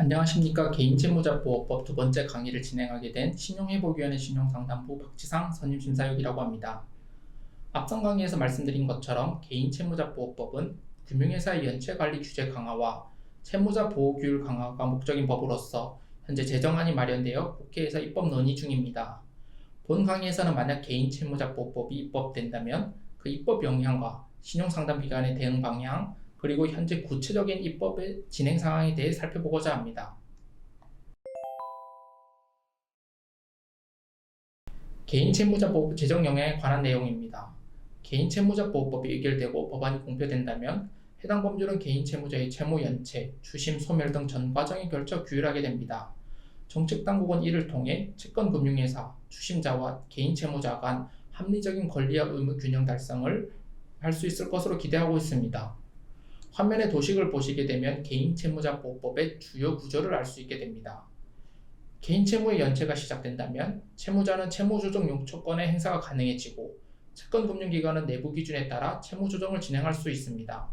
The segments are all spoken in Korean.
안녕하십니까. 개인채무자보호법 두 번째 강의를 진행하게 된 신용회복위원회 신용상담부 박지상 선임심사역이라고 합니다. 앞선 강의에서 말씀드린 것처럼 개인채무자보호법은 금융회사의 연체관리 규제 강화와 채무자 보호규율 강화가 목적인 법으로서 현재 제정안이 마련되어 국회에서 입법 논의 중입니다. 본 강의에서는 만약 개인채무자보호법이 입법된다면 그 입법 영향과 신용상담기관의 대응 방향, 그리고 현재 구체적인 입법의 진행 상황에 대해 살펴보고자 합니다. 개인채무자보호법 제정 영향에 관한 내용입니다. 개인채무자보호법이 의결되고 법안이 공표된다면 해당 법률은 개인채무자의 채무 연체, 추심, 소멸 등 전 과정에 걸쳐 규율하게 됩니다. 정책당국은 이를 통해 채권금융회사, 추심자와 개인채무자 간 합리적인 권리와 의무 균형 달성을 할 수 있을 것으로 기대하고 있습니다. 화면의 도식을 보시게 되면 개인채무자보호법의 주요 구조를 알 수 있게 됩니다. 개인채무의 연체가 시작된다면 채무자는 채무조정 용처권의 행사가 가능해지고 채권금융기관은 내부 기준에 따라 채무조정을 진행할 수 있습니다.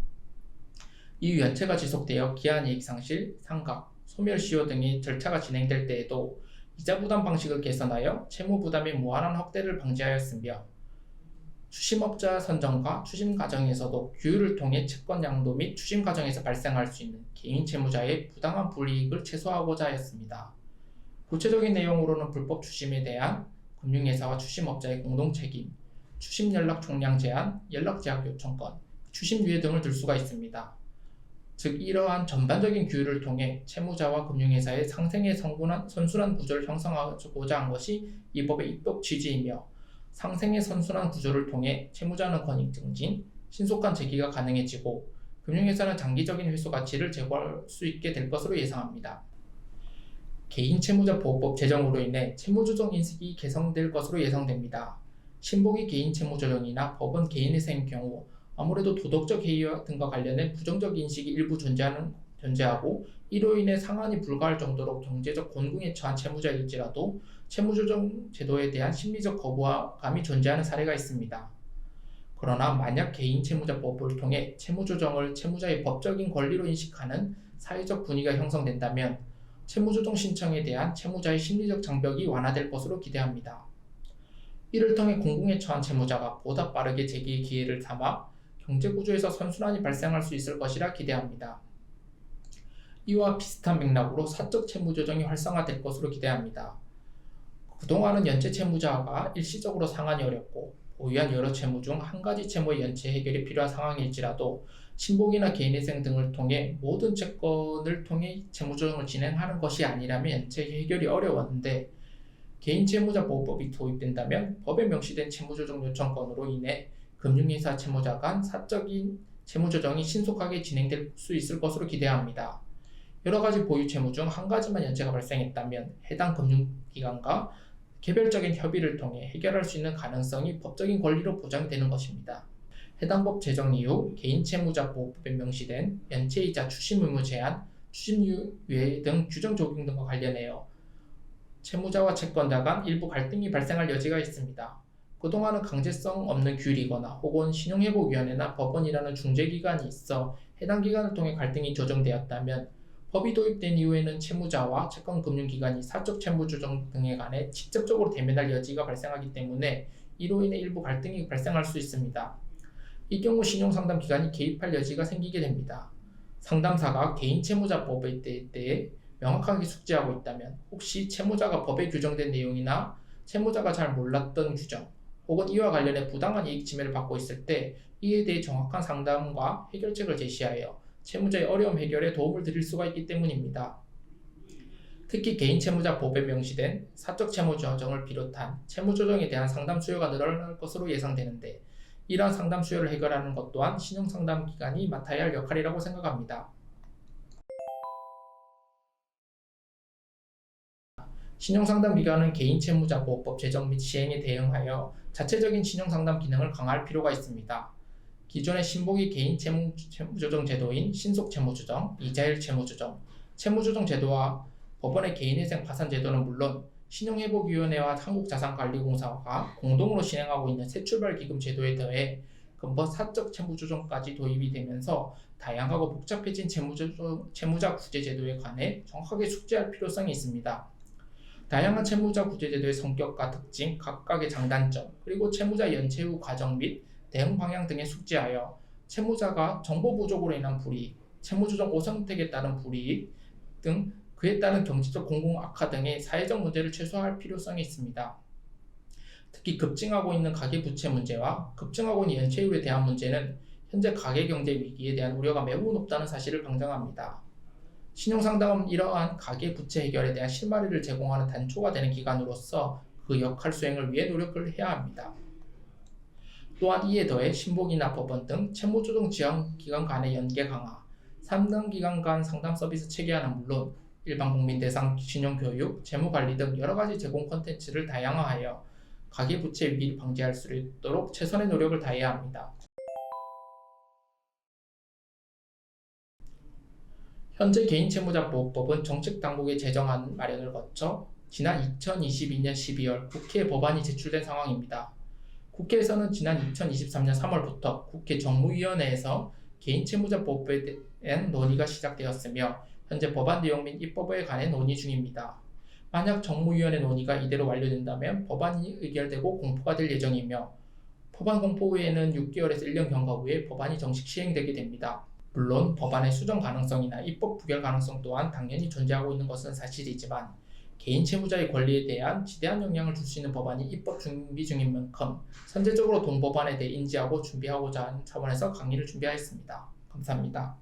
이후 연체가 지속되어 기한이익 상실, 상각, 소멸시효 등의 절차가 진행될 때에도 이자부담 방식을 개선하여 채무부담의 무한한 확대를 방지하였으며 추심업자 선정과 추심 과정에서도 규율을 통해 채권 양도 및 추심 과정에서 발생할 수 있는 개인 채무자의 부당한 불이익을 최소화하고자 하였습니다. 구체적인 내용으로는 불법 추심에 대한 금융회사와 추심업자의 공동책임, 추심 연락 총량 제한, 연락 제약 요청권, 추심 유예 등을 들 수가 있습니다. 즉 이러한 전반적인 규율을 통해 채무자와 금융회사의 상생의 선순환 구조를 형성하고자 한 것이 이 법의 입법 취지이며 상생의 선순환 구조를 통해 채무자는 권익 증진, 신속한 재기가 가능해지고 금융회사는 장기적인 회수 가치를 제고할 수 있게 될 것으로 예상합니다. 개인채무자보호법 제정으로 인해 채무조정 인식이 개선될 것으로 예상됩니다. 신복이 개인채무조정이나 법원 개인회사인 경우 아무래도 도덕적 해이 등과 관련된 부정적 인식이 일부 존재하고 이로 인해 상환이 불가할 정도로 경제적 곤궁에 처한 채무자일지라도 채무조정 제도에 대한 심리적 거부감이 존재하는 사례가 있습니다. 그러나 만약 개인채무자보호법을 통해 채무조정을 채무자의 법적인 권리로 인식하는 사회적 분위기가 형성된다면 채무조정 신청에 대한 채무자의 심리적 장벽이 완화될 것으로 기대합니다. 이를 통해 곤궁에 처한 채무자가 보다 빠르게 재기의 기회를 삼아 경제구조에서 선순환이 발생할 수 있을 것이라 기대합니다. 이와 비슷한 맥락으로 사적 채무조정이 활성화될 것으로 기대합니다. 그동안은 연체 채무자가 일시적으로 상환이 어렵고 보유한 여러 채무 중 한 가지 채무의 연체 해결이 필요한 상황일지라도 신복이나 개인회생 등을 통해 모든 채권을 통해 채무조정을 진행하는 것이 아니라면 연체 해결이 어려웠는데 개인채무자보호법이 도입된다면 법에 명시된 채무조정 요청권으로 인해 금융회사 채무자 간 사적인 채무조정이 신속하게 진행될 수 있을 것으로 기대합니다. 여러가지 보유 채무 중 한 가지만 연체가 발생했다면 해당 금융기관과 개별적인 협의를 통해 해결할 수 있는 가능성이 법적인 권리로 보장되는 것입니다. 해당 법 제정 이후 개인채무자보호법에 명시된 연체이자 추심 의무 제한, 추심 유예 등 규정 적용 등과 관련하여 채무자와 채권자 간 일부 갈등이 발생할 여지가 있습니다. 그동안은 강제성 없는 규율이거나 혹은 신용회복위원회나 법원이라는 중재기관이 있어 해당 기관을 통해 갈등이 조정되었다면 법이 도입된 이후에는 채무자와 채권금융기관이 사적 채무조정 등에 관해 직접적으로 대면할 여지가 발생하기 때문에 이로 인해 일부 갈등이 발생할 수 있습니다. 이 경우 신용상담기관이 개입할 여지가 생기게 됩니다. 상담사가 개인채무자법에 대해 명확하게 숙지하고 있다면 혹시 채무자가 법에 규정된 내용이나 채무자가 잘 몰랐던 규정 혹은 이와 관련해 부당한 이익 침해를 받고 있을 때 이에 대해 정확한 상담과 해결책을 제시하여 채무자의 어려움 해결에 도움을 드릴 수가 있기 때문입니다. 특히 개인채무자법에 명시된 사적 채무조정을 비롯한 채무조정에 대한 상담 수요가 늘어날 것으로 예상되는데 이러한 상담 수요를 해결하는 것 또한 신용상담기관이 맡아야 할 역할이라고 생각합니다. 신용상담기관은 개인채무자보호법 제정 및 시행에 대응하여 자체적인 신용상담 기능을 강화할 필요가 있습니다. 기존의 신복이 개인 채무조정 제도인 신속채무조정, 이자율 채무조정, 채무조정 제도와 법원의 개인회생 파산 제도는 물론 신용회복위원회와 한국자산관리공사가 공동으로 진행하고 있는 새출발기금 제도에 더해 근본 사적 채무조정까지 도입이 되면서 다양하고 복잡해진 채무자 구제 제도에 관해 정확하게 숙지할 필요성이 있습니다. 다양한 채무자 구제 제도의 성격과 특징, 각각의 장단점, 그리고 채무자 연체 후 과정 및 대응 방향 등에 숙지하여 채무자가 정보 부족으로 인한 불이익, 채무조정 오선택에 따른 불이익 등 그에 따른 경제적 공공 악화 등의 사회적 문제를 최소화할 필요성이 있습니다. 특히 급증하고 있는 가계부채 문제와 급증하고 있는 연체율에 대한 문제는 현재 가계경제 위기에 대한 우려가 매우 높다는 사실을 강조합니다. 신용상담은 이러한 가계부채 해결에 대한 실마리를 제공하는 단초가 되는 기관으로서 그 역할 수행을 위해 노력을 해야 합니다. 또한 이에 더해 신복이나 법원 등 채무조정 지원기관 간의 연계 강화, 3등 기관 간 상담 서비스 체계화는 물론 일반 국민 대상 신용교육, 재무관리 등 여러가지 제공 콘텐츠를 다양화하여 가계부채 위기를 방지할 수 있도록 최선의 노력을 다해야 합니다. 현재 개인채무자보호법은 정책당국의 제정안 마련을 거쳐 지난 2022년 12월 국회에 법안이 제출된 상황입니다. 국회에서는 지난 2023년 3월부터 국회 정무위원회에서 개인채무자보호법에 대한 논의가 시작되었으며 현재 법안 내용 및 입법에 관해 논의 중입니다. 만약 정무위원회 논의가 이대로 완료된다면 법안이 의결되고 공포가 될 예정이며 법안 공포 후에는 6개월에서 1년 경과 후에 법안이 정식 시행되게 됩니다. 물론 법안의 수정 가능성이나 입법 부결 가능성 또한 당연히 존재하고 있는 것은 사실이지만 개인 채무자의 권리에 대한 지대한 영향을 줄 수 있는 법안이 입법 준비 중인 만큼 선제적으로 동법안에 대해 인지하고 준비하고자 하는 차원에서 강의를 준비하였습니다. 감사합니다.